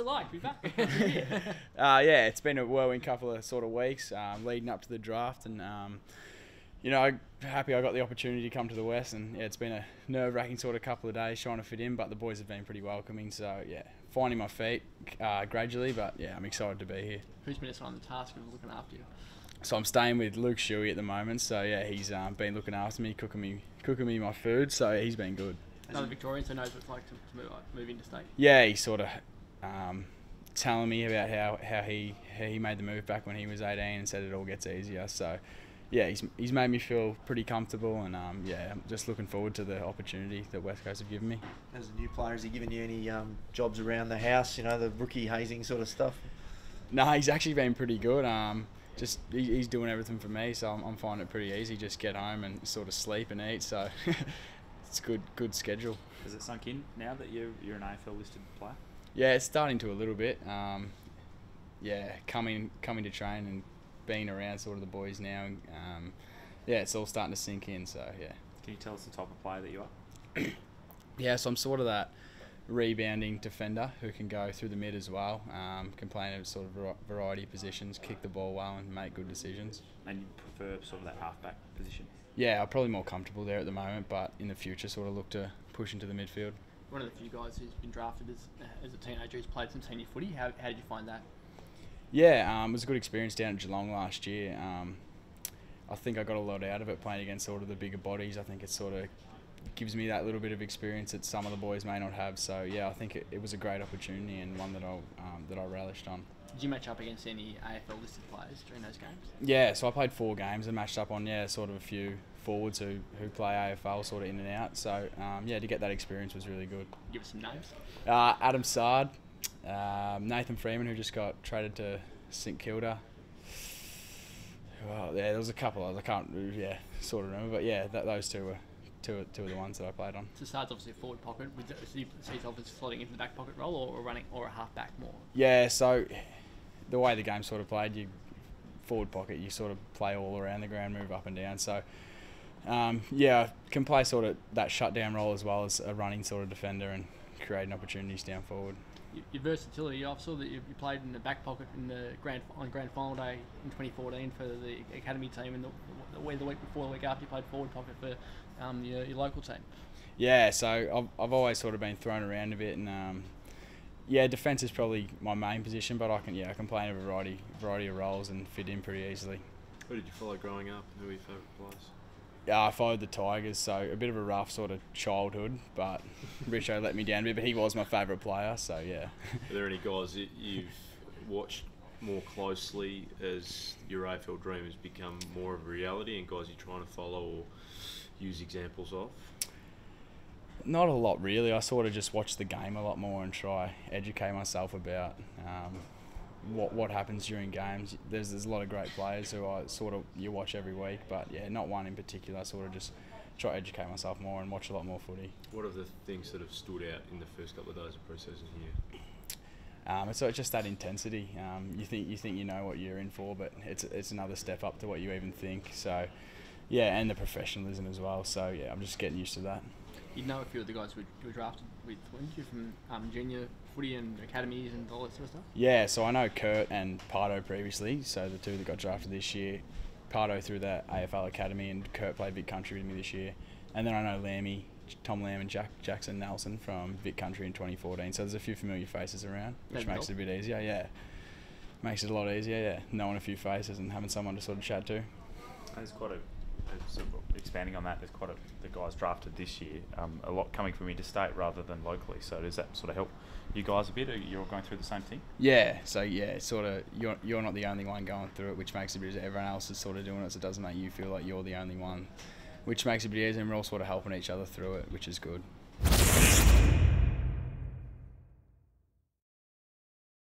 like to be back? Yeah, it's been a whirlwind couple of sort of weeks leading up to the draft, and you know, I'm happy I got the opportunity to come to the West, and yeah, it's been a nerve-wracking sort of couple of days trying to fit in, but the boys have been pretty welcoming, so yeah, finding my feet gradually, but yeah, I'm excited to be here. Who's been assigned the task of looking after you? So I'm staying with Luke Shuey at the moment, so yeah, he's been looking after me, cooking me my food, so he's been good. Another Victorian, so knows what it's like to move interstate. Yeah, he's sort of telling me about how he made the move back when he was 18 and said it all gets easier. So yeah, he's made me feel pretty comfortable, and yeah, I'm just looking forward to the opportunity that West Coast have given me. As a new player, has he given you any jobs around the house? You know, the rookie hazing sort of stuff. No, he's actually been pretty good. Just he's doing everything for me, so I'm finding it pretty easy. Just get home and sort of sleep and eat. So it's good schedule. Has it sunk in now that you're an AFL listed player? Yeah, it's starting to a little bit. Yeah, coming to train and being around sort of the boys now, and yeah, it's all starting to sink in. So yeah. Can you tell us the type of player that you are? Yeah, so I'm sort of that rebounding defender who can go through the mid as well, can play in a sort of variety of positions, kick the ball well and make good decisions. And you prefer sort of that halfback position? Yeah, I'm probably more comfortable there at the moment, but in the future sort of look to push into the midfield. One of the few guys who's been drafted as a teenager who's played some senior footy. How did you find that? Yeah, it was a good experience down at Geelong last year. I think I got a lot out of it playing against sort of the bigger bodies. I think it sort of gives me that little bit of experience that some of the boys may not have. So yeah, I think it was a great opportunity and one that I relished on. Did you match up against any AFL listed players during those games? Yeah, so I played 4 games and matched up on sort of a few forwards who play AFL sort of in and out. So yeah, to get that experience was really good. Give us some names. Adam Sard, Nathan Freeman, who just got traded to St Kilda. Well, yeah, there was a couple others. I can't sort of remember, but yeah, those two were two of the ones that I played on. So Sard's obviously a forward pocket. Would you see yourself as slotting into the back pocket role, or running, or a half back more? Yeah, so the way the game sort of played, you forward pocket, you sort of play all around the ground, move up and down. So yeah, can play sort of that shutdown role as well as a running sort of defender and creating opportunities down forward. Your versatility, I saw that you played in the back pocket in the grand final day in 2014 for the academy team, and the week before, the week after, you played forward pocket for your local team. Yeah, so I've always sort of been thrown around a bit, and yeah, defence is probably my main position, but I can play in a variety of roles and fit in pretty easily. Who did you follow growing up? Who were your favourite players? Yeah, I followed the Tigers, so a bit of a rough sort of childhood, but Richo let me down a bit, but he was my favourite player, so yeah. Are there any guys that you've watched more closely as your AFL dream has become more of a reality, and guys you're trying to follow or use examples of? Not a lot really. I sort of just watch the game a lot more and try educate myself about what happens during games. There's a lot of great players who you watch every week, but yeah, not one in particular. I sort of just try to educate myself more and watch a lot more footy. What are the things that have stood out in the first couple of days of pre-season here? It's just that intensity. You think you know what you're in for, but it's another step up to what you even think. So yeah, and the professionalism as well. So yeah, I'm just getting used to that. You know a few of the guys who were drafted with, weren't you, from junior footy and academies and all that sort of stuff? Yeah, so I know Kurt and Pardo previously, so the two that got drafted this year. Pardo through the AFL Academy, and Kurt played Vic Country with me this year. And then I know Tom Lamb and Jackson Nelson from Vic Country in 2014, so there's a few familiar faces around, which makes it a bit easier, yeah. Makes it a lot easier, yeah, knowing a few faces and having someone to sort of chat to. There's quite sort of expanding on that, there's quite the guys drafted this year, a lot coming from interstate rather than locally, so does that sort of help you guys a bit? Are you all going through the same thing? Yeah, so yeah, sort of you're not the only one going through it, which makes it a bit easier. Everyone else is sort of doing it, so it doesn't make you feel like you're the only one, which makes it a bit easier, and we're all sort of helping each other through it, which is good.